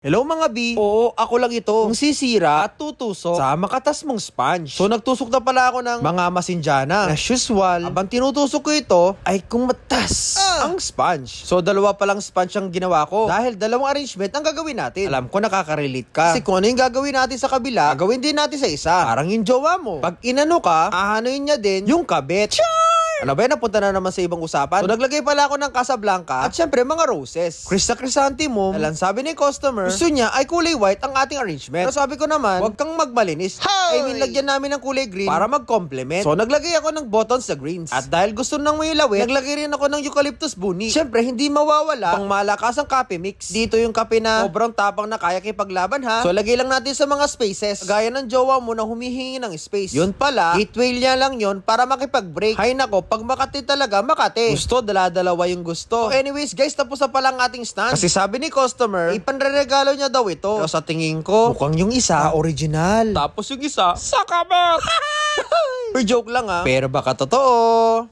Hello mga B. Oo, ako lang ito. Ang sisira at tutusok sa makatas mong sponge. So nagtusok na pala ako ng mga masinjana. As usual, habang tinutusok ko ito, ay kumatas ang sponge. So dalawa palang sponge ang ginawa ko. Dahil dalawang arrangement ang gagawin natin. Alam ko nakaka-relate ka. Kasi kung ano yung gagawin natin sa kabila, gagawin din natin sa isa. Parang yung jowa mo. Pag inano ka, ahanoin niya din yung kabit. Ano ba yan? Napunta na naman sa ibang usapan. So naglagay pala ako ng Casablanca at syempre mga roses. Chrysanthemum. Alam, sabi ni customer, gusto niya ay kulay white ang ating arrangement. So sabi ko naman, huwag kang magmalinis. I mean, lagyan namin ng kulay green para mag-complement. So naglagay ako ng buttons sa greens. At dahil gusto nang may lawit, naglagay rin ako ng eucalyptus bunny. Syempre, hindi mawawala pang malakas ang kape mix. Dito yung kape na sobrang tapang na kaya kipaglaban ha. So lagay lang natin sa mga spaces. Gaya ng jowa mo na humihingi ng space. Yun pala, gateway niya lang yun para makipag-break. Hay nako, pag Makati talaga, Makati. Gusto, dala-dalawa yung gusto. So anyways guys, tapos na pala ang ating stand. Kasi sabi ni customer, ipanreregalo niya daw ito. Pero sa tingin ko, mukhang yung isa original. Tapos yung isa, sa kabel. Per joke lang ha. Pero baka totoo.